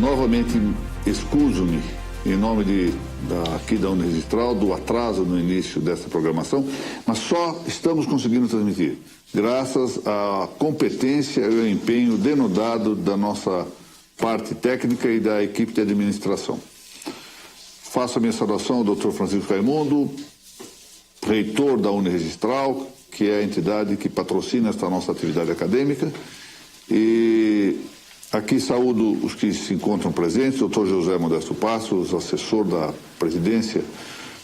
Novamente, excuso-me em nome aqui da Uniregistral do atraso no início dessa programação, mas só estamos conseguindo transmitir graças à competência e ao empenho denodado da nossa parte técnica e da equipe de administração. Faço a minha saudação ao Dr. Francisco Raimundo, reitor da Uniregistral, que é a entidade que patrocina esta nossa atividade acadêmica, e aqui saúdo os que se encontram presentes, Dr. José Modesto Passos, assessor da presidência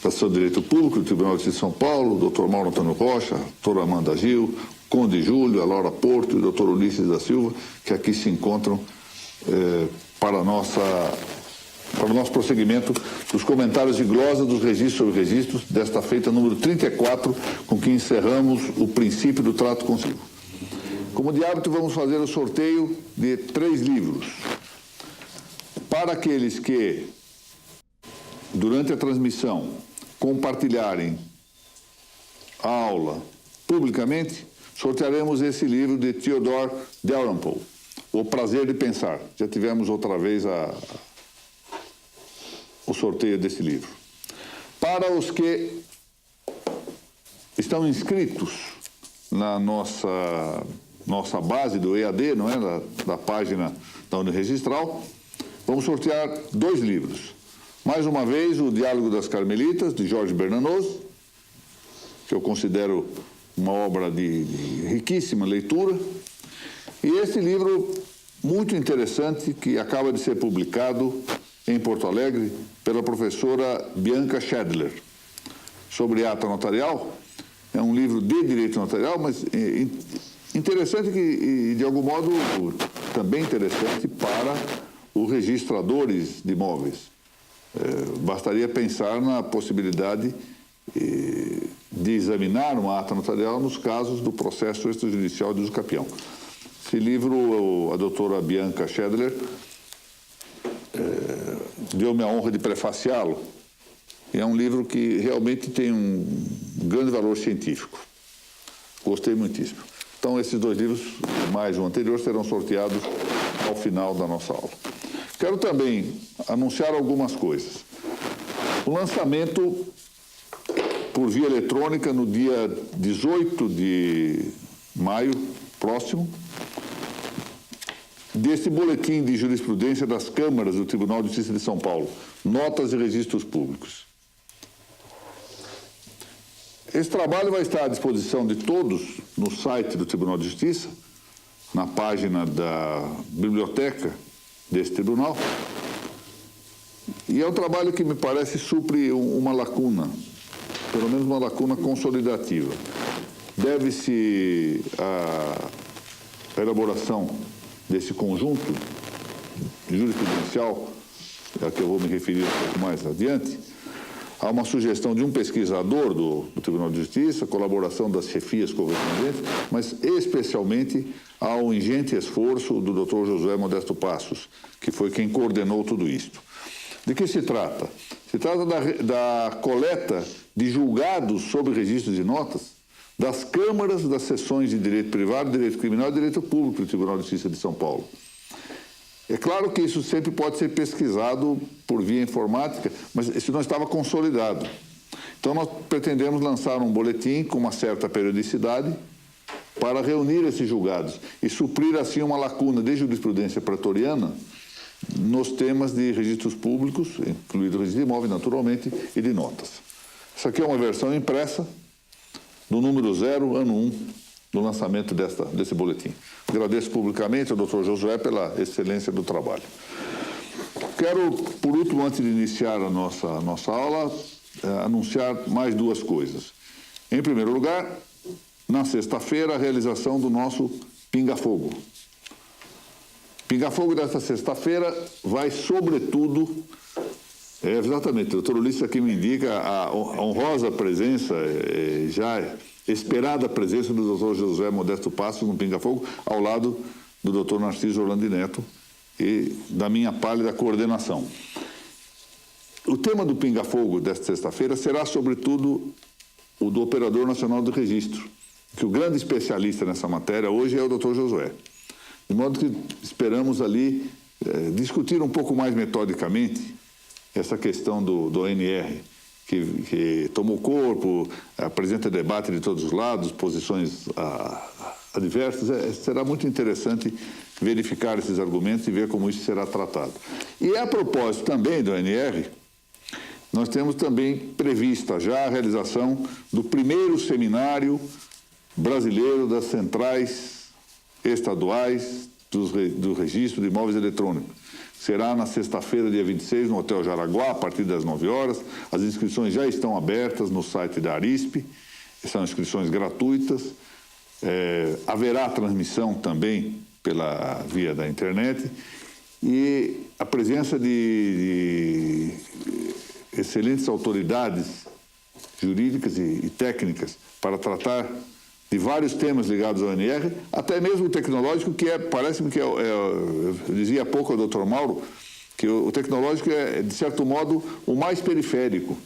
da Associação de Direito Público do Tribunal de Justiça de São Paulo, Dr. Mauro Antônio Rocha, Dr. Amanda Gil, Conde Júlio, a Laura Porto e o Dr. Ulisses da Silva, que aqui se encontram para o nosso prosseguimento dos comentários de glosa dos registros sobre registros, desta feita número 34, com que encerramos o princípio do trato consigo. Como de hábito, vamos fazer o sorteio de 3 livros. Para aqueles que, durante a transmissão, compartilharem a aula publicamente, sortearemos esse livro de Theodore Dalrymple, O Prazer de Pensar. Já tivemos outra vez o sorteio desse livro. Para os que estão inscritos na nossa base do EAD, não é? Da página da Uniregistral, vamos sortear 2 livros. Mais uma vez, O Diálogo das Carmelitas, de Jorge Bernanos, que eu considero uma obra de riquíssima leitura, e esse livro muito interessante que acaba de ser publicado em Porto Alegre pela professora Bianca Schädler, sobre ata notarial. É um livro de direito notarial, mas interessante e de algum modo também interessante para os registradores de imóveis. Bastaria pensar na possibilidade de examinar uma ata notarial nos casos do processo extrajudicial de uso capião. Esse livro, a doutora Bianca Schädler deu-me a honra de prefaciá-lo. É um livro que realmente tem um grande valor científico. Gostei muitíssimo. Então, esses 2 livros, mais o anterior, serão sorteados ao final da nossa aula. Quero também anunciar algumas coisas. O lançamento por via eletrônica no dia 18 de maio próximo desse boletim de jurisprudência das câmaras do Tribunal de Justiça de São Paulo, notas e registros públicos. Esse trabalho vai estar à disposição de todos no site do Tribunal de Justiça, na página da biblioteca desse tribunal, e é um trabalho que me parece supre uma lacuna, pelo menos uma lacuna consolidativa. Deve-se à elaboração desse conjunto jurisprudencial, a que eu vou me referir um pouco mais adiante, há uma sugestão de um pesquisador do Tribunal de Justiça, colaboração das chefias correspondentes, mas especialmente ao ingente esforço do Dr. José Modesto Passos, que foi quem coordenou tudo isto. De que se trata? Se trata da coleta de julgados sobre registros de notas das câmaras das seções de direito privado, direito criminal e direito público do Tribunal de Justiça de São Paulo. É claro que isso sempre pode ser pesquisado por via informática, mas isso não estava consolidado. Então, nós pretendemos lançar um boletim com uma certa periodicidade para reunir esses julgados e suprir, assim, uma lacuna de jurisprudência pretoriana nos temas de registros públicos, incluído o registro de imóveis, naturalmente, e de notas. Essa aqui é uma versão impressa do número 0, ano 1, do lançamento desse boletim. Agradeço publicamente ao Dr. Josué pela excelência do trabalho. Quero, por último, antes de iniciar a nossa aula, anunciar mais 2 coisas. Em primeiro lugar, na sexta-feira, a realização do nosso Pinga-Fogo. Pinga-Fogo desta sexta-feira vai, sobretudo, exatamente, o Dr. Ulisses aqui me indica a honrosa presença, já esperada presença do Dr. José Modesto Passos no Pinga-Fogo, ao lado do Dr. Narciso Orlando Neto e da minha pálida coordenação. O tema do Pinga-Fogo desta sexta-feira será, sobretudo, o do Operador Nacional do Registro, que o grande especialista nessa matéria hoje é o Dr. Josué. De modo que esperamos ali discutir um pouco mais metodicamente essa questão do ONR, que tomou corpo, apresenta debate de todos os lados, posições adversas. Será muito interessante verificar esses argumentos e ver como isso será tratado. E a propósito também do ONR, nós temos também prevista já a realização do primeiro seminário brasileiro das centrais estaduais do registro de imóveis eletrônicos. Será na sexta-feira, dia 26, no Hotel Jaraguá, a partir das 9 horas. As inscrições já estão abertas no site da Arisp, são inscrições gratuitas. Haverá transmissão também pela via da internet e a presença de excelentes autoridades jurídicas e técnicas para tratar de vários temas ligados ao ONR, até mesmo o tecnológico, que parece-me que eu dizia há pouco ao Dr. Mauro, que o tecnológico é, de certo modo, o mais periférico,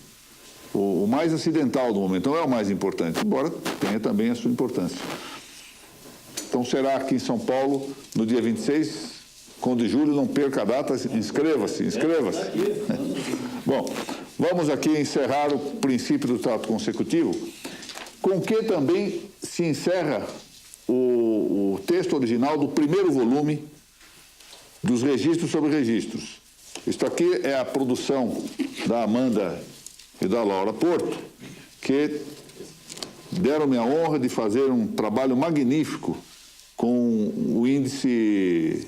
o mais acidental do momento, não é o mais importante, embora tenha também a sua importância. Então será aqui em São Paulo, no dia 26, Conde Júlio, não perca a data, inscreva-se. Bom, vamos aqui encerrar o princípio do trato consecutivo, com que também se encerra o texto original do primeiro volume dos registros sobre registros. Isto aqui é a produção da Amanda e da Laura Porto, que deram-me a honra de fazer um trabalho magnífico com o índice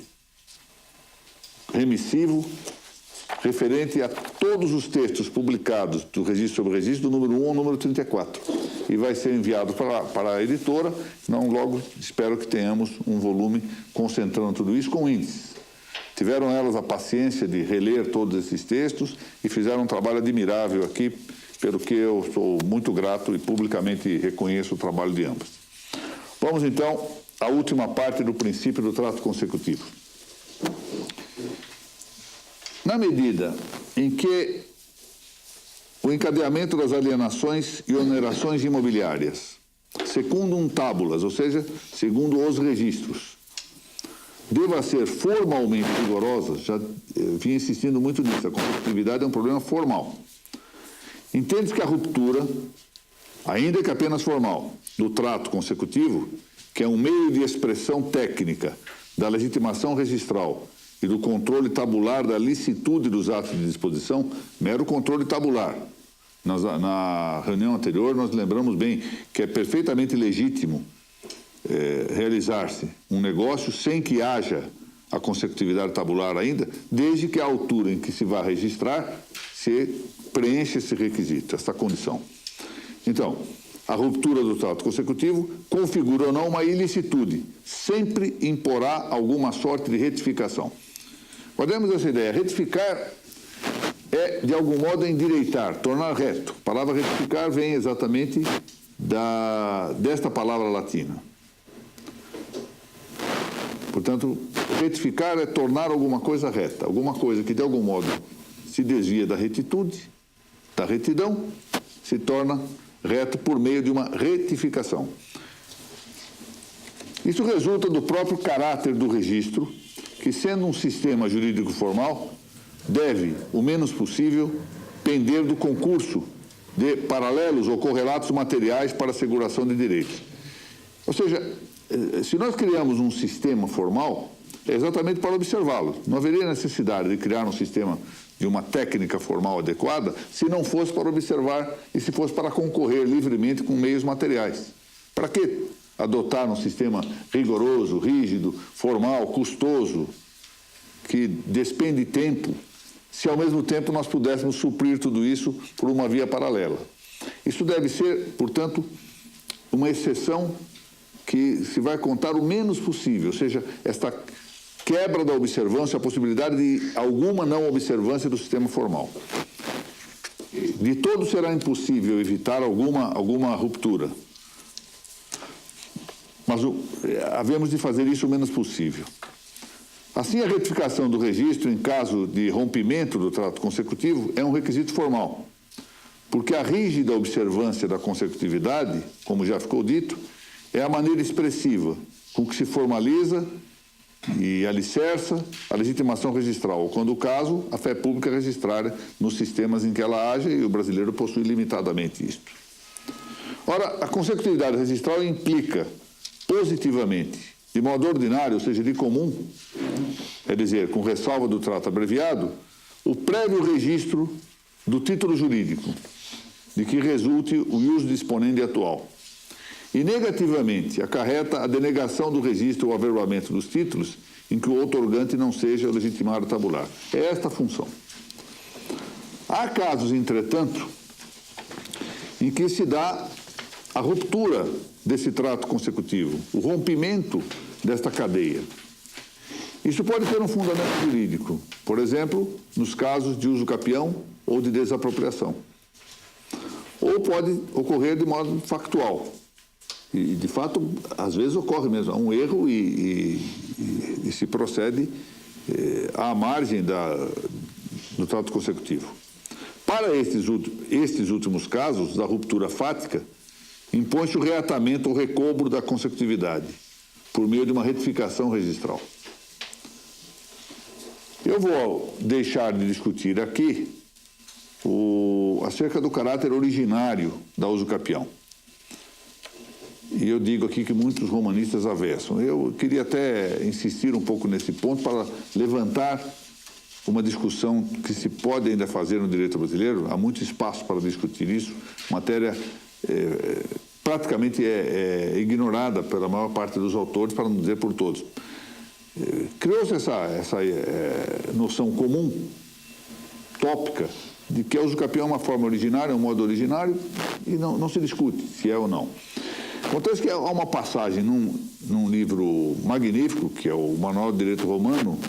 remissivo referente a todos os textos publicados do registro sobre registro, do número 1 ao número 34. E vai ser enviado para a editora. Não, logo espero que tenhamos um volume concentrando tudo isso com índices. Tiveram elas a paciência de reler todos esses textos e fizeram um trabalho admirável aqui, pelo que eu sou muito grato e publicamente reconheço o trabalho de ambas. Vamos então à última parte do princípio do trato consecutivo. Na medida em que o encadeamento das alienações e onerações imobiliárias, secundum tabulas, ou seja, segundo os registros, deva ser formalmente rigorosa, já vinha insistindo muito nisso, a consecutividade é um problema formal. Entende-se que a ruptura, ainda que apenas formal, do trato consecutivo, que é um meio de expressão técnica da legitimação registral e do controle tabular da licitude dos atos de disposição, mero controle tabular. Na reunião anterior, nós lembramos bem que é perfeitamente legítimo realizar-se um negócio sem que haja a consecutividade tabular ainda, desde que a altura em que se vai registrar se preenche esse requisito, essa condição. Então, a ruptura do trato consecutivo configura ou não uma ilicitude, sempre imporá alguma sorte de retificação. Podemos essa ideia. Retificar é, de algum modo, endireitar, tornar reto. A palavra retificar vem exatamente desta palavra latina. Portanto, retificar é tornar alguma coisa reta, alguma coisa que, de algum modo, se desvia da retitude, da retidão, se torna reto por meio de uma retificação. Isso resulta do próprio caráter do registro, que, sendo um sistema jurídico formal, deve, o menos possível, pender do concurso de paralelos ou correlatos materiais para asseguração de direitos. Ou seja, se nós criamos um sistema formal, é exatamente para observá-lo. Não haveria necessidade de criar um sistema de uma técnica formal adequada se não fosse para observar e se fosse para concorrer livremente com meios materiais. Para que adotar um sistema rigoroso, rígido, formal, custoso, que despende tempo, se ao mesmo tempo nós pudéssemos suprir tudo isso por uma via paralela? Isso deve ser, portanto, uma exceção que se vai contar o menos possível, ou seja, esta quebra da observância, a possibilidade de alguma não observância do sistema formal. De todo será impossível evitar alguma ruptura, mas havemos de fazer isso o menos possível. Assim, a retificação do registro em caso de rompimento do trato consecutivo é um requisito formal, porque a rígida observância da consecutividade, como já ficou dito, é a maneira expressiva com que se formaliza e alicerça a legitimação registral, ou, quando o caso, a fé pública registrada nos sistemas em que ela age, e o brasileiro possui limitadamente isto. Ora, a consecutividade registral implica, positivamente, de modo ordinário, ou seja, de comum, é dizer, com ressalva do trato abreviado, o prévio registro do título jurídico, de que resulte o ius disponendi atual. E, negativamente, acarreta a denegação do registro ou averbamento dos títulos em que o outorgante não seja legitimado tabular. É esta a função. Há casos, entretanto, em que se dá a ruptura desse trato consecutivo, o rompimento desta cadeia. Isso pode ter um fundamento jurídico, por exemplo, nos casos de uso capião ou de desapropriação. Ou pode ocorrer de modo factual. E, de fato, às vezes ocorre mesmo. Há um erro e se procede à margem do trato consecutivo. Para estes últimos casos, da ruptura fática, impõe-se o reatamento ou recobro da consecutividade, por meio de uma retificação registral. Eu vou deixar de discutir aqui acerca do caráter originário da uso capião. E eu digo aqui que muitos romanistas avessam. Eu queria até insistir um pouco nesse ponto para levantar uma discussão que se pode ainda fazer no direito brasileiro. Há muito espaço para discutir isso. Matéria praticamente ignorada pela maior parte dos autores, para não dizer por todos. Criou-se essa noção comum, tópica, de que a uso capião é uma forma originária, um modo originário, e não se discute se é ou não. Acontece que há uma passagem num livro magnífico, que é o Manual de Direito Romano,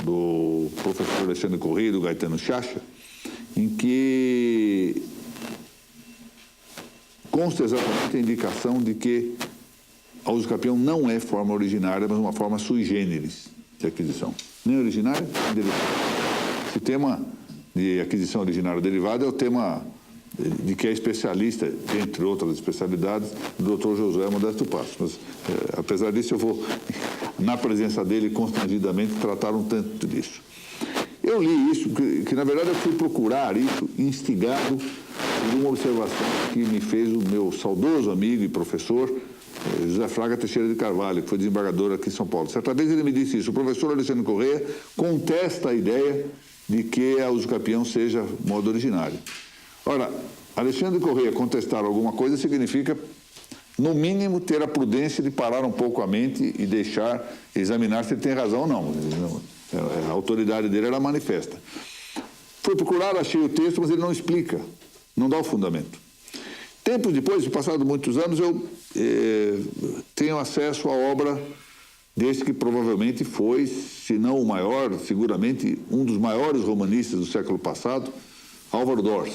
do professor Alexandre Corrêa e do Gaetano Chacha, em que consta exatamente a indicação de que a uso capião não é forma originária, mas uma forma sui generis de aquisição. Nem originária, nem derivada. Esse tema de aquisição originária derivada é o tema de que é especialista, entre outras especialidades, do Dr. Josué Modesto Passos. Mas, apesar disso, eu vou, na presença dele, constrangidamente, tratar um tanto disso. Eu li isso, que na verdade eu fui procurar isso, instigado por uma observação que me fez o meu saudoso amigo e professor, José Fraga Teixeira de Carvalho, que foi desembargador aqui em São Paulo. Certa vez ele me disse isso: o professor Alexandre Corrêa contesta a ideia de que a uso capião seja modo originário. Ora, Alexandre Corrêa contestar alguma coisa significa, no mínimo, ter a prudência de parar um pouco a mente e examinar se ele tem razão ou não. A autoridade dele era manifesta. Fui procurar, achei o texto, mas ele não explica, não dá o fundamento. Tempos depois, passados muitos anos, eu tenho acesso à obra desse que provavelmente foi, se não o maior, seguramente um dos maiores romanistas do século passado, Álvaro Dors,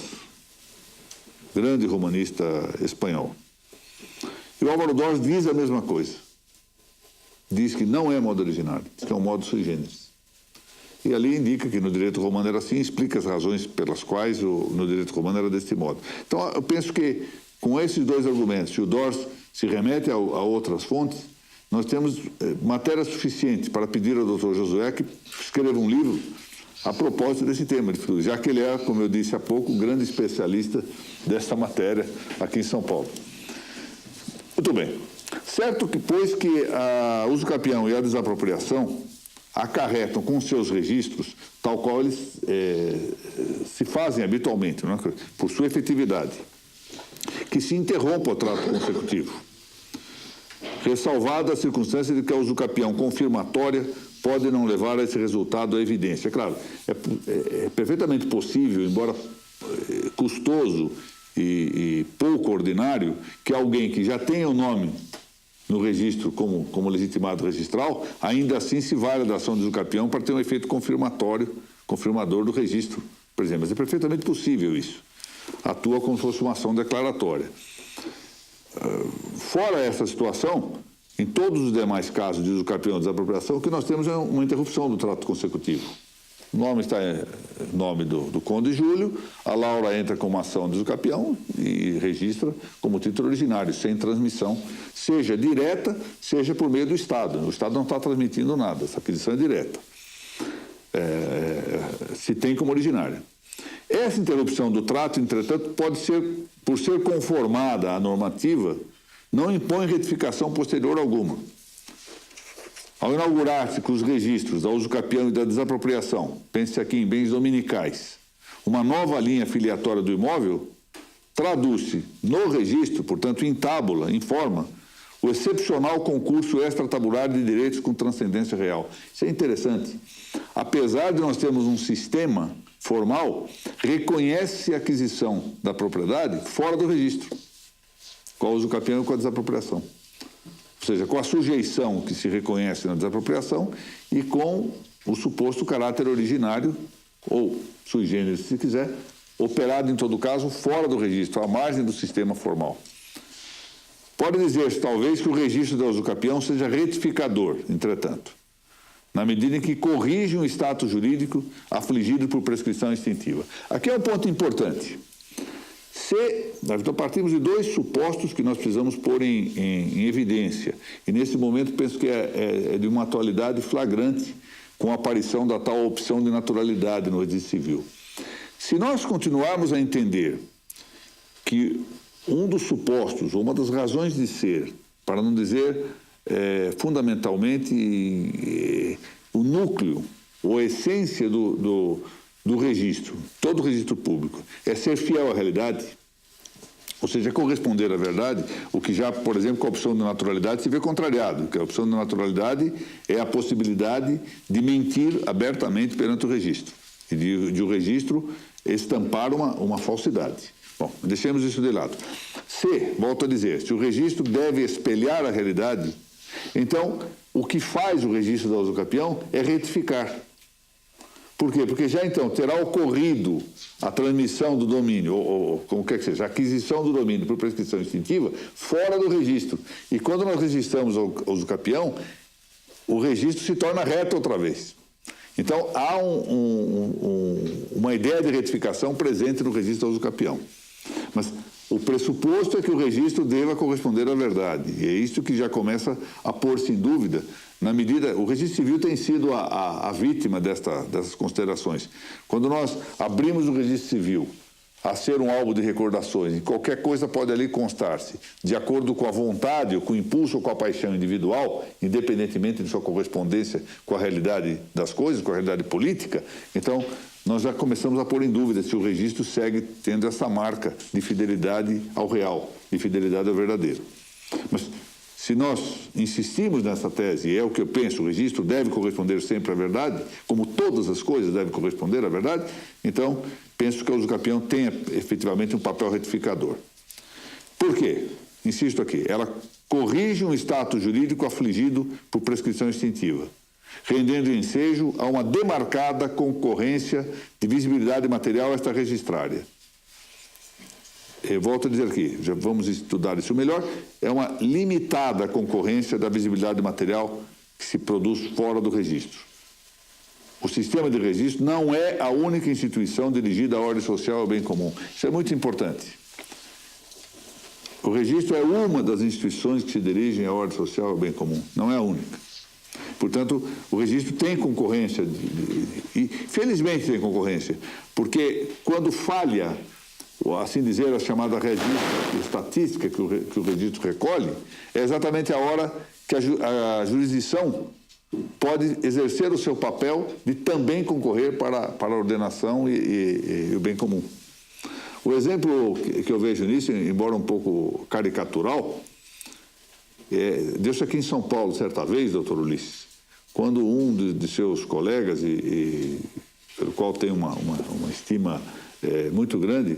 grande romanista espanhol. E o Álvaro Dors diz a mesma coisa. Diz que não é modo originário, diz que é um modo sui generis. E ali indica que no direito romano era assim, explica as razões pelas quais no direito romano era deste modo. Então, eu penso que com esses dois argumentos, se o Dors se remete a outras fontes, nós temos matéria suficiente para pedir ao Dr. Josué que escreva um livro a propósito desse tema, já que ele é, como eu disse há pouco, um grande especialista dessa matéria aqui em São Paulo. Muito bem. Certo que, pois que a uso capião e a desapropriação acarretam com seus registros, tal qual eles se fazem habitualmente, não é? Por sua efetividade, que se interrompa o trato consecutivo, ressalvada a circunstância de que a uso capião confirmatória pode não levar a esse resultado à evidência. Claro, é perfeitamente possível, embora custoso e pouco ordinário, que alguém que já tenha o nome no registro como legitimado registral, ainda assim se valha da ação de uso capião para ter um efeito confirmador do registro, por exemplo. Mas é perfeitamente possível isso. Atua como se fosse uma ação declaratória. Fora essa situação, em todos os demais casos de uso capião e desapropriação, o que nós temos é uma interrupção do trato consecutivo. O nome está em nome do Conde Júlio, a Laura entra com uma ação de usucapião e registra como título originário, sem transmissão, seja direta, seja por meio do Estado. O Estado não está transmitindo nada, essa aquisição é direta. Se tem como originária. Essa interrupção do trato, entretanto, pode ser, por ser conformada à normativa, não impõe retificação posterior alguma. Ao inaugurar-se com os registros da usucapião e da desapropriação, pense aqui em bens dominicais, uma nova linha filiatória do imóvel, traduz-se no registro, portanto em tábula, em forma, o excepcional concurso extratabulário de direitos com transcendência real. Isso é interessante. Apesar de nós termos um sistema formal, reconhece a aquisição da propriedade fora do registro, com a usucapião e com a desapropriação. Ou seja, com a sujeição que se reconhece na desapropriação e com o suposto caráter originário, ou sui generis, se quiser, operado, em todo caso, fora do registro, à margem do sistema formal. Pode dizer-se, talvez, que o registro da usucapião seja retificador, entretanto, na medida em que corrige um status jurídico afligido por prescrição extintiva. Aqui é um ponto importante. Então, partimos de dois supostos que nós precisamos pôr em evidência. E, nesse momento, penso que é de uma atualidade flagrante com a aparição da tal opção de naturalidade no registro civil. Se nós continuarmos a entender que um dos supostos, ou uma das razões de ser, para não dizer fundamentalmente o núcleo ou a essência do registro, todo registro público, é ser fiel à realidade, ou seja, corresponder à verdade, o que já, por exemplo, com a opção de naturalidade se vê contrariado, que a opção de naturalidade é a possibilidade de mentir abertamente perante o registro, e de o registro estampar uma falsidade. Bom, deixemos isso de lado. Volto a dizer, se o registro deve espelhar a realidade, então o que faz o registro da usucapião é retificar. Por quê? Porque já então terá ocorrido a transmissão do domínio, ou como quer que seja, a aquisição do domínio por prescrição extintiva fora do registro. E quando nós registramos a usucapião, o registro se torna reto outra vez. Então, há uma ideia de retificação presente no registro da usucapião. Mas o pressuposto é que o registro deva corresponder à verdade. E é isso que já começa a pôr-se em dúvida, na medida... O registro civil tem sido a vítima dessas considerações. Quando nós abrimos o registro civil a ser um álbum de recordações, e qualquer coisa pode ali constar-se, de acordo com a vontade, ou com o impulso, ou com a paixão individual, independentemente de sua correspondência com a realidade das coisas, com a realidade política, então nós já começamos a pôr em dúvida se o registro segue tendo essa marca de fidelidade ao real, de fidelidade ao verdadeiro. Mas se nós insistimos nessa tese, e é o que eu penso, o registro deve corresponder sempre à verdade, como todas as coisas devem corresponder à verdade, então penso que a usucapião tenha efetivamente um papel retificador. Por quê? Insisto aqui, ela corrige um status jurídico afligido por prescrição extintiva, rendendo ensejo a uma demarcada concorrência de visibilidade material extra-registrária. Eu volto a dizer aqui, já vamos estudar isso melhor, é uma limitada concorrência da visibilidade material que se produz fora do registro. O sistema de registro não é a única instituição dirigida à ordem social e ao bem comum. Isso é muito importante. O registro é uma das instituições que se dirigem à ordem social e ao bem comum, não é a única. Portanto, o registro tem concorrência, e felizmente tem concorrência, porque quando falha, assim dizer, a chamada estatística que o registro recolhe, é exatamente a hora que a jurisdição pode exercer o seu papel de também concorrer para a ordenação e o bem comum. O exemplo que eu vejo nisso, embora um pouco caricatural, deu-se aqui em São Paulo, certa vez, doutor Ulisses, quando um de seus colegas, pelo qual tem uma estima muito grande,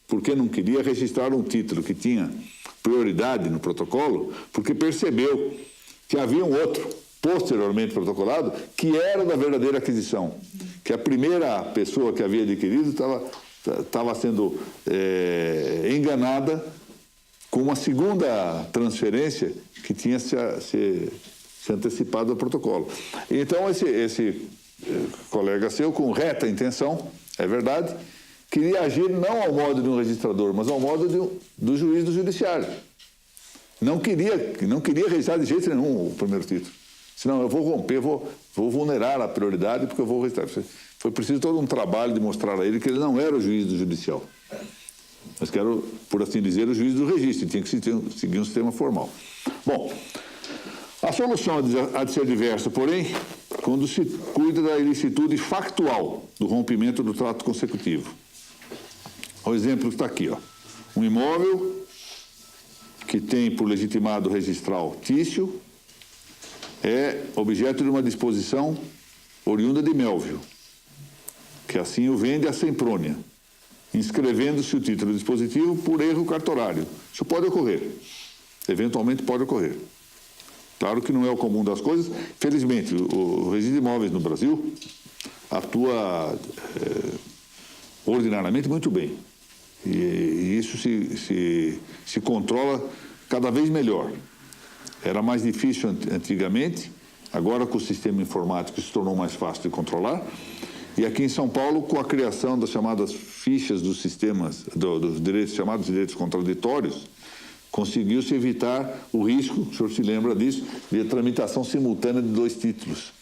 porque não queria registrar um título que tinha prioridade no protocolo, porque percebeu que havia um outro, posteriormente protocolado, que era da verdadeira aquisição, que a primeira pessoa que havia adquirido estava sendo enganada com uma segunda transferência que tinha se antecipado ao protocolo. Então, esse colega seu, com reta intenção, é verdade, queria agir não ao modo de um registrador, mas ao modo do juiz do judiciário. Não queria registrar de jeito nenhum o primeiro título. Senão eu vou romper, vou vulnerar a prioridade porque eu vou registrar. Foi preciso todo um trabalho de mostrar a ele que ele não era o juiz do judicial. Mas que era, por assim dizer, o juiz do registro, tinha que seguir um sistema formal. Bom, a solução há de ser diversa, porém, quando se cuida da ilicitude factual do rompimento do trato consecutivo. O exemplo está aqui, ó. Um imóvel que tem por legitimado registral Tício é objeto de uma disposição oriunda de Melvio, que assim o vende a Semprônia, inscrevendo-se o título dispositivo por erro cartorário. Isso pode ocorrer, eventualmente pode ocorrer. Claro que não é o comum das coisas. Felizmente, o registro de imóveis no Brasil atua ordinariamente muito bem. E isso se controla cada vez melhor. Era mais difícil antigamente, agora com o sistema informático se tornou mais fácil de controlar. E aqui em São Paulo, com a criação das chamadas fichas dos sistemas, dos direitos chamados direitos contraditórios, conseguiu-se evitar o risco, o senhor se lembra disso, de tramitação simultânea de 2 títulos,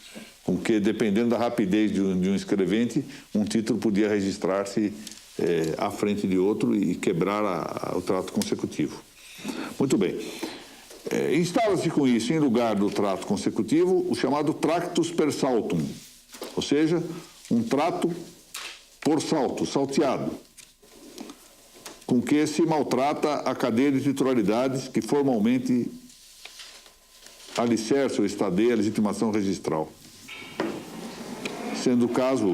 com que, dependendo da rapidez de um escrevente, um título podia registrar-se à frente de outro e quebrar o trato consecutivo. Muito bem. Instala-se com isso, em lugar do trato consecutivo, o chamado tractus per saltum, ou seja, um trato por salto, salteado, com que se maltrata a cadeia de titularidades que formalmente alicerça ou estadeia a legitimação registral. Sendo o caso,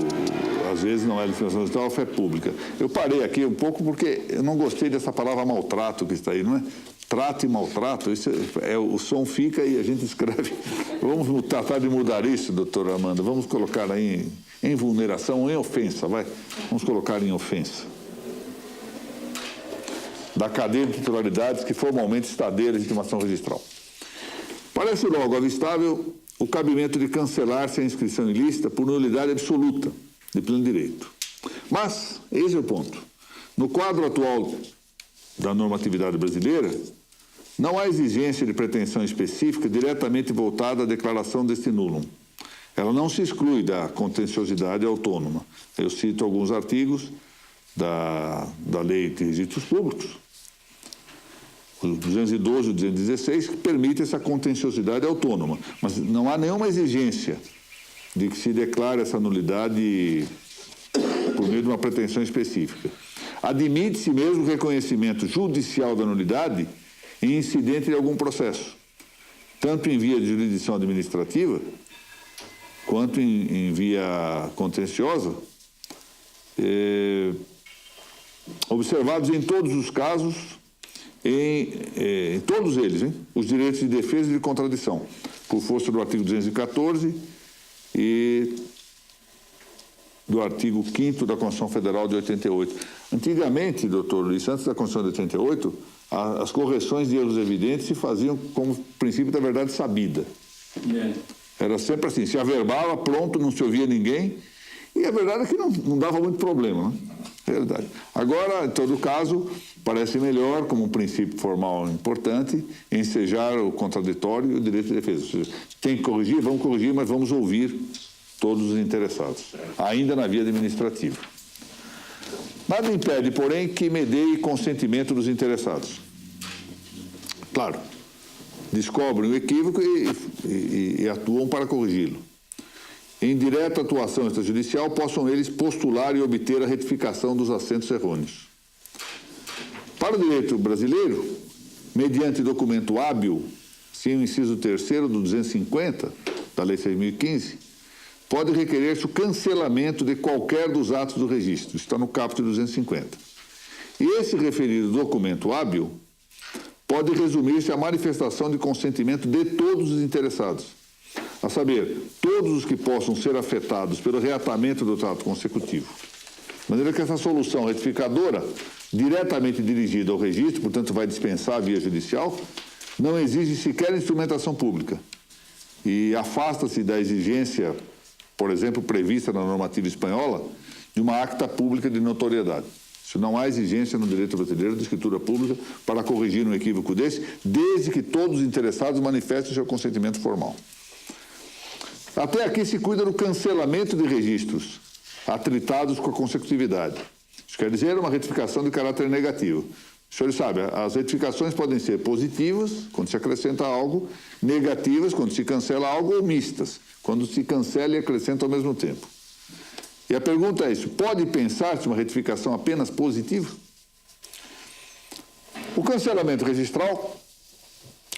às vezes não é legitimação registral, é fé pública. Eu parei aqui um pouco porque eu não gostei dessa palavra maltrato que está aí, não é? Trato e maltrato, isso o som fica e a gente escreve. Vamos tratar de mudar isso, doutora Amanda. Vamos colocar aí em vulneração, em ofensa, vai. Vamos colocar em ofensa. Da cadeia de titularidades que formalmente estadeia a legitimação registral. Parece logo avistável o cabimento de cancelar-se a inscrição ilícita por nulidade absoluta de pleno direito. Mas, eis o ponto. No quadro atual da normatividade brasileira, não há exigência de pretensão específica diretamente voltada à declaração deste nulum. Ela não se exclui da contenciosidade autônoma. Eu cito alguns artigos da Lei de Registros Públicos, o 212 e o 216, que permite essa contenciosidade autônoma. Mas não há nenhuma exigência de que se declare essa nulidade por meio de uma pretensão específica. Admite-se mesmo o reconhecimento judicial da nulidade em incidente de algum processo, tanto em via de jurisdição administrativa, quanto em via contenciosa, observados em todos os casos, em todos eles, os direitos de defesa e de contradição, por força do artigo 214 e do artigo 5º da Constituição Federal de 88. Antigamente, doutor Luiz, antes da Constituição de 88, as correções de erros evidentes se faziam como princípio da verdade sabida. Era sempre assim, se averbava, pronto, não se ouvia ninguém, e a verdade é que não dava muito problema, né? Verdade. Agora, em todo caso, parece melhor, como um princípio formal importante, ensejar o contraditório e o direito de defesa. Ou seja, tem que corrigir, vamos corrigir, mas vamos ouvir todos os interessados, ainda na via administrativa. Nada impede, porém, que medeie consentimento dos interessados. Claro, descobrem o equívoco e atuam para corrigi-lo. Em direta atuação extrajudicial, possam eles postular e obter a retificação dos assentos errôneos. Para o direito brasileiro, mediante documento hábil, sim, o inciso 3º do 250 da Lei 6.015, pode requerer-se o cancelamento de qualquer dos atos do registro. Isso está no caput 250. E esse referido documento hábil pode resumir-se à manifestação de consentimento de todos os interessados, a saber, todos os que possam ser afetados pelo reatamento do trato consecutivo. De maneira que essa solução retificadora, diretamente dirigida ao registro, portanto vai dispensar a via judicial, não exige sequer instrumentação pública e afasta-se da exigência por exemplo, prevista na normativa espanhola, de uma acta pública de notoriedade. Se não há exigência no direito brasileiro de escritura pública para corrigir um equívoco desse, desde que todos os interessados manifestem seu consentimento formal. Até aqui se cuida do cancelamento de registros atritados com a consecutividade. Isso quer dizer uma retificação de caráter negativo. Os senhores sabem, as retificações podem ser positivas, quando se acrescenta algo, negativas, quando se cancela algo, ou mistas, quando se cancela e acrescenta ao mesmo tempo. E a pergunta é isso: pode pensar-se uma retificação apenas positiva? O cancelamento registral,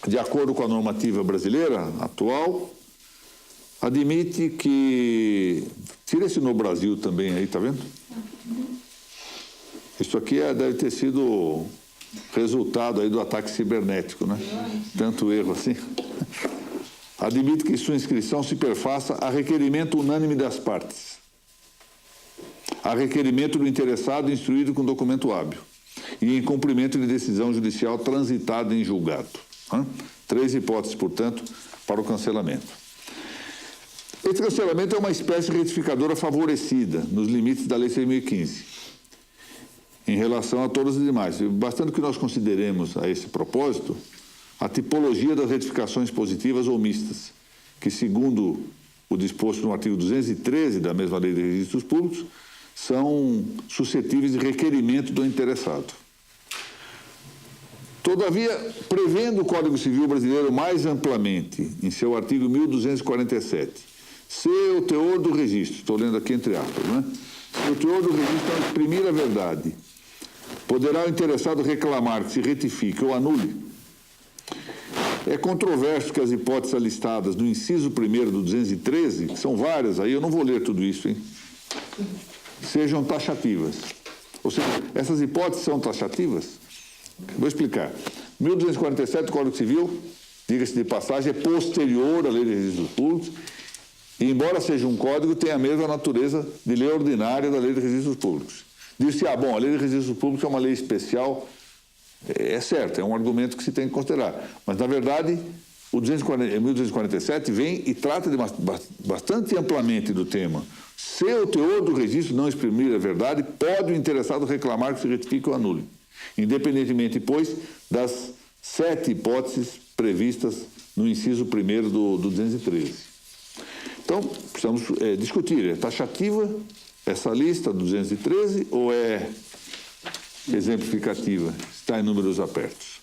de acordo com a normativa brasileira atual, admite que... Tira esse no Brasil também aí, tá vendo? Isso aqui deve ter sido resultado aí do ataque cibernético, né? Tanto erro assim. Admite que sua inscrição se perfaça a requerimento unânime das partes, a requerimento do interessado instruído com documento hábil e em cumprimento de decisão judicial transitada em julgado. 3 hipóteses, portanto, para o cancelamento. Esse cancelamento é uma espécie retificadora favorecida nos limites da Lei 6.015, em relação a todas as demais. Bastando que nós consideremos a esse propósito a tipologia das retificações positivas ou mistas, que, segundo o disposto no artigo 213 da mesma Lei de Registros Públicos, são suscetíveis de requerimento do interessado. Todavia, prevendo o Código Civil brasileiro mais amplamente, em seu artigo 1247, se o teor do registro, estou lendo aqui entre aspas, né? Se o teor do registro é exprimir a verdade, poderá o interessado reclamar que se retifique ou anule. É controverso que as hipóteses listadas no inciso 1º do 213, que são várias, aí eu não vou ler tudo isso, hein? Sejam taxativas. Ou seja, essas hipóteses são taxativas? Vou explicar. 1247 do Código Civil, diga-se de passagem, é posterior à Lei de Registros Públicos, e, embora seja um código, tem a mesma natureza de lei ordinária da Lei de Registros Públicos. Diz-se, bom, a Lei de Registros Públicos é uma lei especial, é certo, é um argumento que se tem que considerar. Mas, na verdade, o 1247 vem e trata bastante amplamente do tema. Se o teor do registro não exprimir a verdade, pode o interessado reclamar que se retifique ou anule, independentemente, pois, das 7 hipóteses previstas no inciso 1º do 213. Então, precisamos discutir, é taxativa essa lista do 213 ou é exemplificativa? Está em números apertos.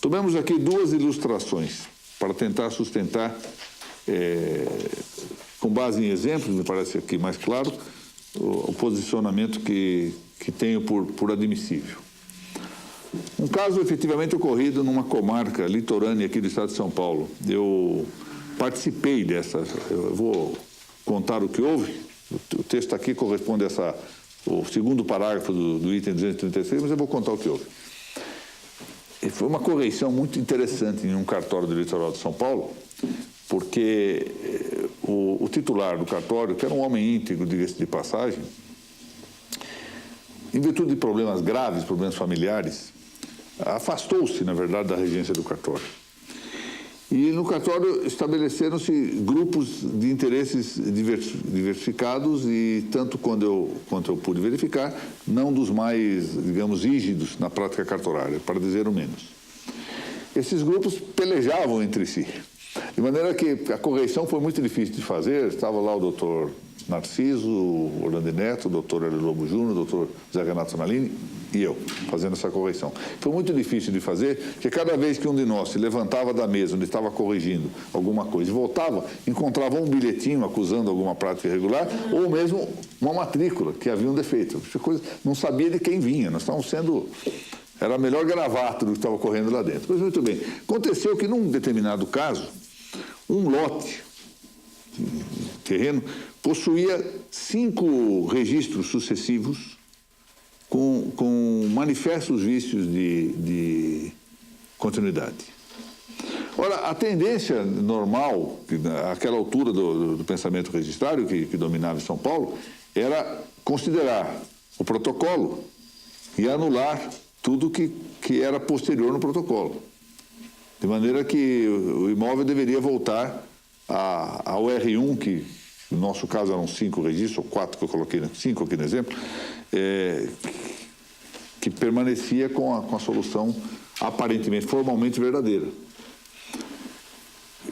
Tomemos aqui 2 ilustrações para tentar sustentar, com base em exemplos, me parece aqui mais claro, o posicionamento que tenho por admissível. Um caso efetivamente ocorrido numa comarca litorânea aqui do estado de São Paulo. Eu participei dessa, eu vou contar o que houve, o texto aqui corresponde o segundo parágrafo do item 236, mas eu vou contar o que houve. E foi uma correção muito interessante em um cartório do litoral de São Paulo, porque o titular do cartório, que era um homem íntegro, diga-se de passagem, em virtude de problemas graves, problemas familiares, afastou-se, na verdade, da regência do cartório. E no cartório estabeleceram-se grupos de interesses diversificados e, tanto quanto eu pude verificar, não dos mais, digamos, rígidos na prática cartorária, para dizer o menos. Esses grupos pelejavam entre si, de maneira que a correção foi muito difícil de fazer. Estava lá o doutor Narciso, o Orlando Neto, o doutor Hélio Lobo Júnior, o doutor Zé Renato Nalini e eu, fazendo essa correção. Foi muito difícil de fazer, porque cada vez que um de nós se levantava da mesa onde estava corrigindo alguma coisa e voltava, encontrava um bilhetinho acusando alguma prática irregular ou mesmo uma matrícula que havia um defeito. Não sabia de quem vinha, nós estávamos sendo... Era melhor gravata do que estava ocorrendo lá dentro. Pois muito bem. Aconteceu que, num determinado caso, um lote de terreno possuía 5 registros sucessivos com manifestos vícios de continuidade. Ora, a tendência normal, àquela altura do pensamento registrário que dominava em São Paulo, era considerar o protocolo e anular tudo que era posterior no protocolo. De maneira que o imóvel deveria voltar ao R1 que no nosso caso eram 5 registros, ou 4 que eu coloquei, 5 aqui no exemplo, que permanecia com a solução aparentemente, formalmente verdadeira.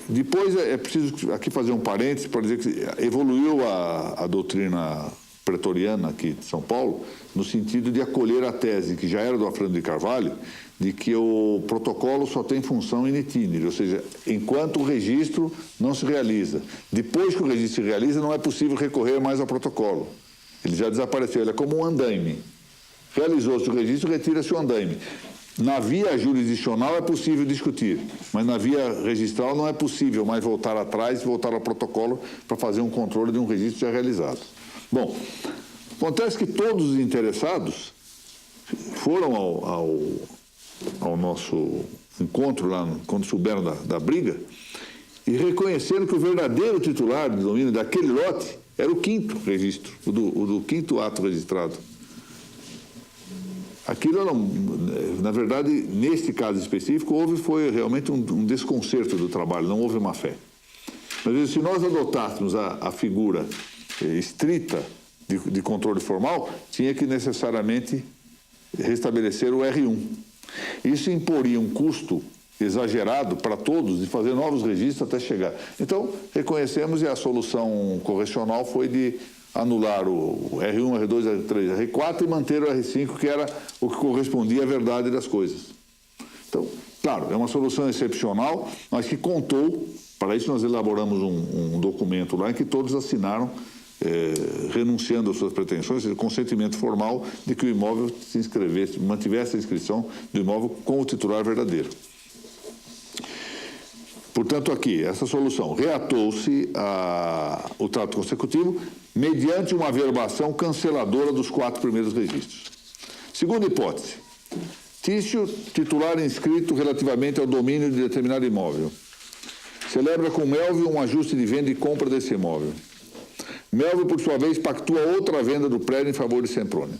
Depois é preciso aqui fazer um parênteses para dizer que evoluiu a doutrina pretoriana aqui de São Paulo, no sentido de acolher a tese, que já era do Alfredo de Carvalho, de que o protocolo só tem função in itinere, ou seja, enquanto o registro não se realiza. Depois que o registro se realiza, não é possível recorrer mais ao protocolo. Ele já desapareceu, ele é como um andaime. Realizou-se o registro, retira-se o andaime. Na via jurisdicional é possível discutir, mas na via registral não é possível mais voltar atrás e voltar ao protocolo para fazer um controle de um registro já realizado. Bom, acontece que todos os interessados foram ao nosso encontro lá, quando souberam da briga, e reconheceram que o verdadeiro titular do domínio daquele lote era o 5º registro, o do 5º ato registrado. Aquilo era, na verdade, neste caso específico, foi realmente um desconcerto do trabalho, não houve má fé. Mas se nós adotássemos a figura estrita de controle formal, tinha que necessariamente restabelecer o R1. Isso imporia um custo exagerado para todos de fazer novos registros até chegar. Então, reconhecemos, e a solução correcional foi de anular o R1, R2, R3, R4 e manter o R5, que era o que correspondia à verdade das coisas. Então, claro, é uma solução excepcional, mas que contou, para isso nós elaboramos um documento lá em que todos assinaram, renunciando às suas pretensões, o consentimento formal de que o imóvel se inscrevesse, mantivesse a inscrição do imóvel com o titular verdadeiro. Portanto, aqui, essa solução, reatou-se o trato consecutivo mediante uma averbação canceladora dos 4 primeiros registros. Segunda hipótese, Tício, titular inscrito relativamente ao domínio de determinado imóvel, celebra com Melvio um ajuste de venda e compra desse imóvel. Melvio, por sua vez, pactua outra venda do prédio em favor de Semprônia.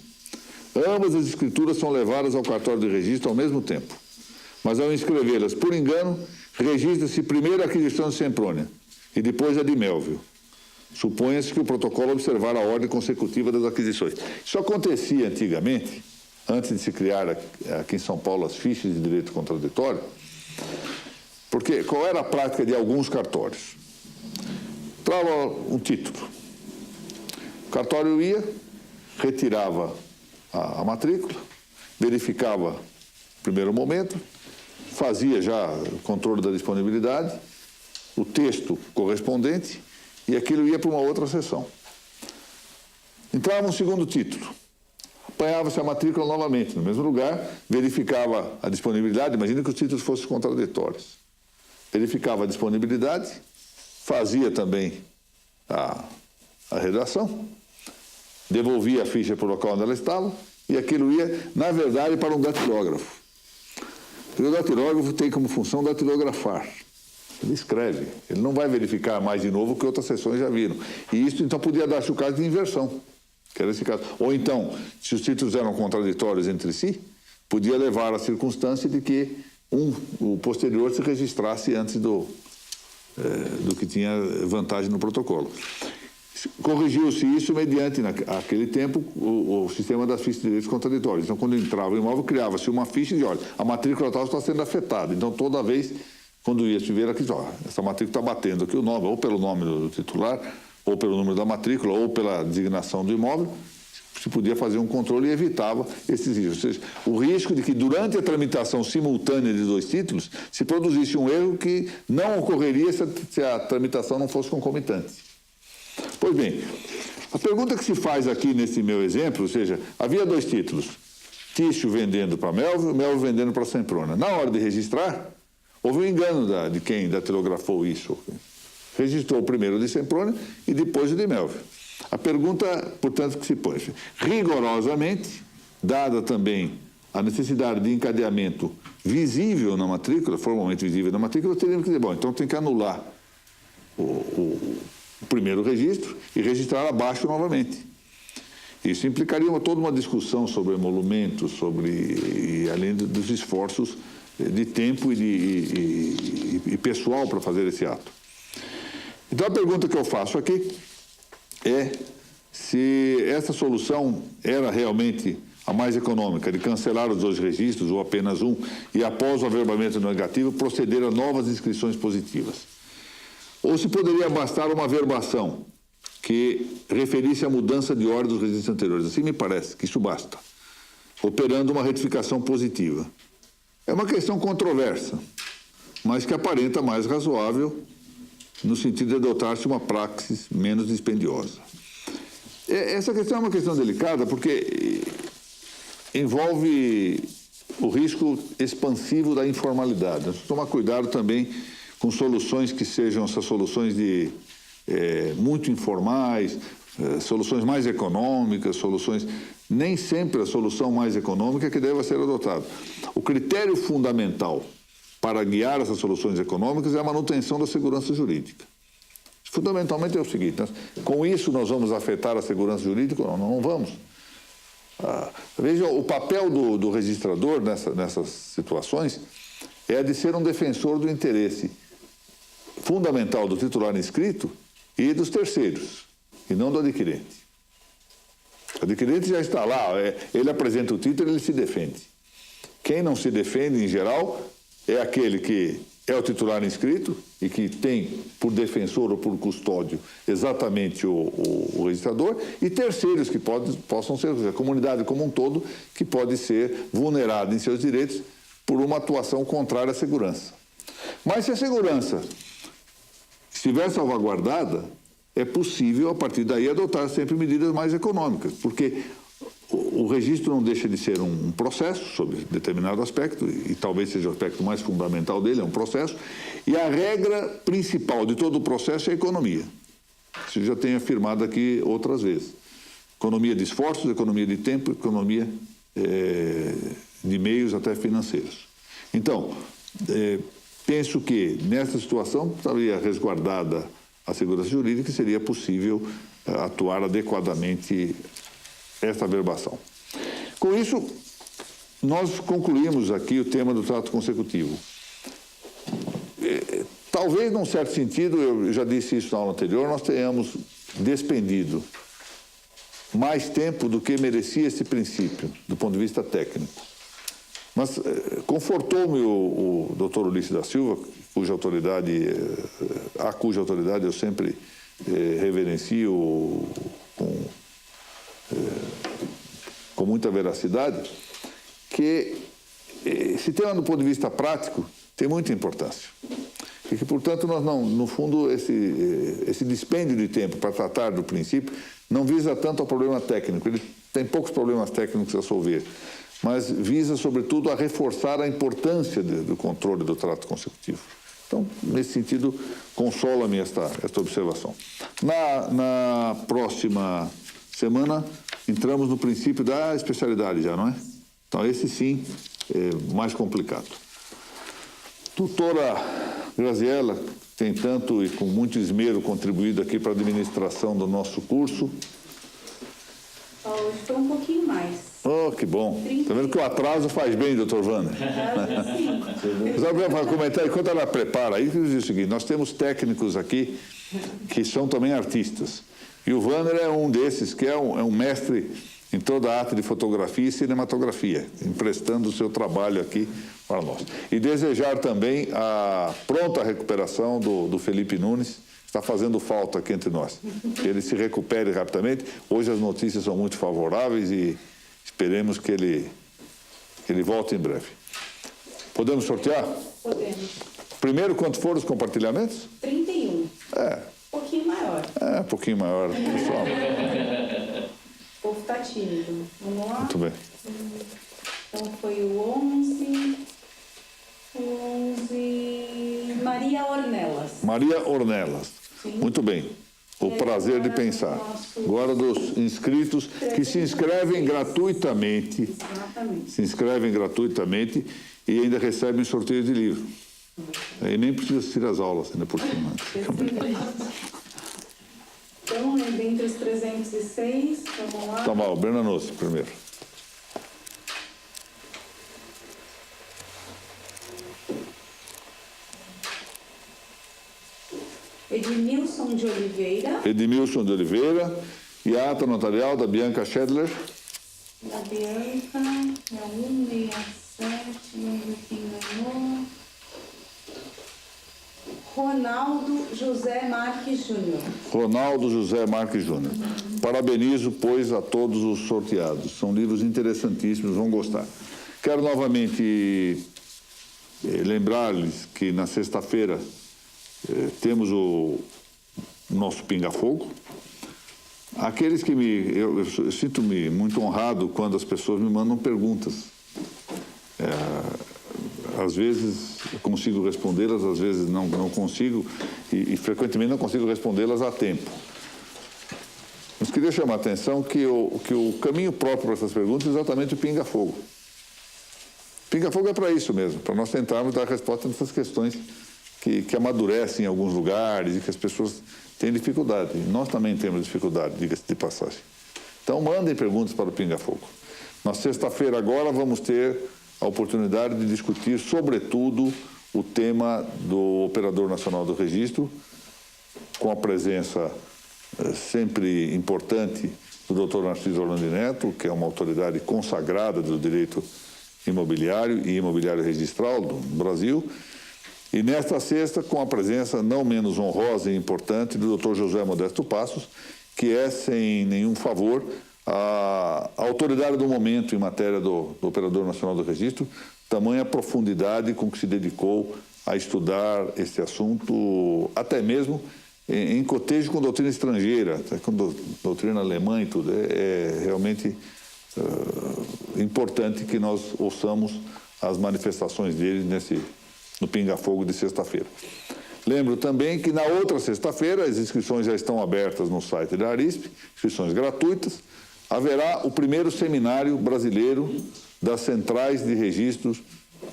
Ambas as escrituras são levadas ao cartório de registro ao mesmo tempo, mas ao inscrevê-las por engano, registra-se primeiro a aquisição de Semprônia e depois a de Melvio. Suponha-se que o protocolo observar a ordem consecutiva das aquisições. Isso acontecia antigamente, antes de se criar aqui em São Paulo as fichas de direito contraditório, porque qual era a prática de alguns cartórios? Trava um título. O cartório ia, retirava a matrícula, verificava no primeiro momento, fazia já o controle da disponibilidade, o texto correspondente, e aquilo ia para uma outra seção. Entrava um segundo título, apanhava-se a matrícula novamente, no mesmo lugar, verificava a disponibilidade, imagina que os títulos fossem contraditórios. Verificava a disponibilidade, fazia também a redação, devolvia a ficha para o local onde ela estava, e aquilo ia, na verdade, para um datilógrafo. Porque o datilógrafo tem como função datilografar. Ele escreve, ele não vai verificar mais de novo o que outras sessões já viram. E isso, então, podia dar-se o caso de inversão, que era esse caso. Ou então, se os títulos eram contraditórios entre si, podia levar à circunstância de que o posterior se registrasse antes do que tinha vantagem no protocolo. Corrigiu-se isso mediante, naquele tempo, o sistema das fichas de direitos contraditórios. Então, quando entrava o imóvel, criava-se uma ficha de, olha, a matrícula tal está sendo afetada. Então, toda vez, quando ia se ver aqui, essa matrícula está batendo aqui o nome, ou pelo nome do titular, ou pelo número da matrícula, ou pela designação do imóvel, se podia fazer um controle e evitava esses riscos. Ou seja, o risco de que durante a tramitação simultânea de 2 títulos se produzisse um erro que não ocorreria se a tramitação não fosse concomitante. Pois bem, a pergunta que se faz aqui nesse meu exemplo, ou seja, havia 2 títulos, Tício vendendo para Melvio, Melvio vendendo para Semprônia. Na hora de registrar, houve um engano de quem datilografou isso. Registrou o primeiro de Semprônia e depois o de Melvio. A pergunta, portanto, que se põe, rigorosamente, dada também a necessidade de encadeamento visível na matrícula, formalmente visível na matrícula, teríamos que dizer, bom, então tem que anular o primeiro registro e registrar abaixo novamente. Isso implicaria toda uma discussão sobre emolumentos, e além dos esforços de tempo e pessoal para fazer esse ato. Então, a pergunta que eu faço aqui é se essa solução era realmente a mais econômica, de cancelar os 2 registros ou apenas um, e após o averbamento negativo, proceder a novas inscrições positivas. Ou se poderia bastar uma averbação que referisse à mudança de ordem dos registros anteriores. Assim me parece que isso basta, operando uma retificação positiva. É uma questão controversa, mas que aparenta mais razoável no sentido de adotar-se uma praxis menos dispendiosa. Essa questão é uma questão delicada porque envolve o risco expansivo da informalidade. Nós precisamos tomar cuidado também com soluções que sejam essas soluções muito informais, soluções mais econômicas, soluções... Nem sempre a solução mais econômica é que deva ser adotada. O critério fundamental para guiar essas soluções econômicas é a manutenção da segurança jurídica. Fundamentalmente é o seguinte, com isso nós vamos afetar a segurança jurídica? Não vamos. Veja, o papel do registrador nessas situações é de ser um defensor do interesse fundamental do titular inscrito e dos terceiros, e não do adquirente. O adquirente já está lá, ele apresenta o título e ele se defende. Quem não se defende, em geral, é aquele que é o titular inscrito e que tem por defensor ou por custódio exatamente o registrador, e terceiros que possam ser a comunidade como um todo, que pode ser vulnerada em seus direitos por uma atuação contrária à segurança. Mas se a segurança estiver salvaguardada, é possível, a partir daí, adotar sempre medidas mais econômicas, porque o registro não deixa de ser um processo sobre determinado aspecto, e talvez seja o aspecto mais fundamental dele, é um processo, e a regra principal de todo o processo é a economia. Isso eu já tenho afirmado aqui outras vezes. Economia de esforços, economia de tempo, economia de meios até financeiros. Então, penso que nessa situação estaria resguardada a segurança jurídica e seria possível atuar adequadamente esta averbação. Com isso, nós concluímos aqui o tema do trato consecutivo. Talvez, num certo sentido, eu já disse isso na aula anterior, nós tenhamos despendido mais tempo do que merecia esse princípio, do ponto de vista técnico. Mas confortou-me o doutor Ulisses da Silva, a cuja autoridade eu sempre reverencio com muita veracidade, que esse tema, do ponto de vista prático, tem muita importância. E que, portanto, nós não, no fundo, esse dispêndio de tempo para tratar do princípio não visa tanto ao problema técnico. Ele tem poucos problemas técnicos a resolver, mas visa, sobretudo, a reforçar a importância do controle do trato consecutivo. Então, nesse sentido, consola-me esta observação. Na próxima semana, entramos no princípio da especialidade já, não é? Então, esse sim é mais complicado. Doutora Graziella tem tanto e com muito esmero contribuído aqui para a administração do nosso curso. Hoje foi um pouquinho mais. Oh, que bom. Está vendo que o atraso faz bem, doutor Wander? Só para comentar, enquanto ela prepara aí, eu digo o seguinte, nós temos técnicos aqui que são também artistas. E o Wander é um desses, que é um mestre em toda a arte de fotografia e cinematografia, emprestando o seu trabalho aqui para nós. E desejar também a pronta recuperação do Felipe Nunes, está fazendo falta aqui entre nós. Que ele se recupere rapidamente. Hoje as notícias são muito favoráveis e esperemos que ele volte em breve. Podemos sortear? Podemos. Primeiro, quanto foram os compartilhamentos? 31. Um pouquinho maior. Um pouquinho maior, pessoal. O povo está tímido. Vamos lá? Muito bem. Então foi o 11... Maria Ornelas. Maria Ornelas. Sim. Muito bem. O prazer de pensar. Agora dos inscritos que se inscrevem gratuitamente. Exatamente. Se inscrevem gratuitamente e ainda recebem sorteio de livro. E nem precisa assistir as aulas ainda por cima. Então, dentre os 306, vamos lá. Tá bom, Bernanos primeiro. Edmilson de Oliveira. Edmilson de Oliveira. E a ata notarial da Bianca Schedler. Da Bianca, é 167, vamos ver quem ganhou. Ronaldo José Marques Júnior. Ronaldo José Marques Júnior. Parabenizo, pois, a todos os sorteados. São livros interessantíssimos, vão gostar. Quero novamente lembrar-lhes que na sexta-feira temos o nosso Pinga Fogo. Aqueles que eu sinto-me muito honrado quando as pessoas me mandam perguntas. Às vezes eu consigo respondê-las, às vezes não consigo, e frequentemente não consigo respondê-las a tempo. Mas queria chamar a atenção que o caminho próprio para essas perguntas é exatamente o Pinga Fogo. Pinga Fogo é para isso mesmo, para nós tentarmos dar resposta nessas questões que amadurecem em alguns lugares e que as pessoas têm dificuldade. E nós também temos dificuldade, diga-se de passagem. Então, mandem perguntas para o Pinga Fogo. Na sexta-feira agora vamos ter a oportunidade de discutir, sobretudo, o tema do Operador Nacional do Registro, com a presença sempre importante do Dr. Narciso Orlando Neto, que é uma autoridade consagrada do direito imobiliário e imobiliário registral do Brasil, e nesta sexta com a presença não menos honrosa e importante do Dr. José Modesto Passos, que é, sem nenhum favor, a autoridade do momento em matéria do Operador Nacional do Registro, tamanha profundidade com que se dedicou a estudar este assunto, até mesmo em cotejo com doutrina estrangeira, com doutrina alemã e tudo. É realmente importante que nós ouçamos as manifestações dele no Pinga Fogo de sexta-feira. Lembro também que na outra sexta-feira, as inscrições já estão abertas no site da Arisp, inscrições gratuitas. Haverá o primeiro seminário brasileiro das centrais de registro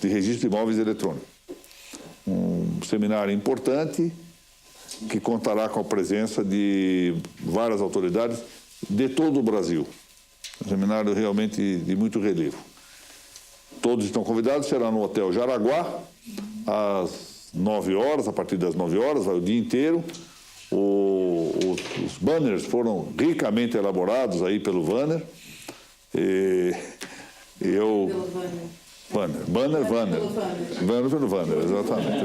de imóveis eletrônicos. Um seminário importante que contará com a presença de várias autoridades de todo o Brasil. Um seminário realmente de muito relevo. Todos estão convidados, será no Hotel Jaraguá, às 9 horas, a partir das 9 horas, vai o dia inteiro. Os banners foram ricamente elaborados aí pelo Vanner. Banner pelo Vanner, exatamente.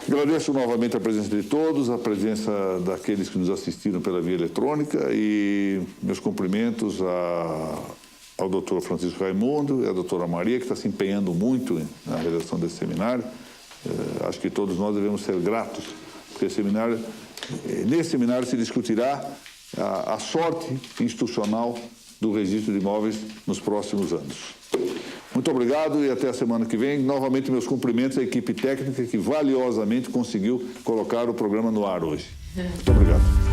Agradeço novamente a presença de todos, a presença daqueles que nos assistiram pela via eletrônica e meus cumprimentos ao doutor Francisco Raimundo e à doutora Maria, que está se empenhando muito na realização desse seminário. Acho que todos nós devemos ser gratos, porque nesse seminário se discutirá a sorte institucional do registro de imóveis nos próximos anos. Muito obrigado e até a semana que vem. Novamente, meus cumprimentos à equipe técnica que valiosamente conseguiu colocar o programa no ar hoje. Muito obrigado.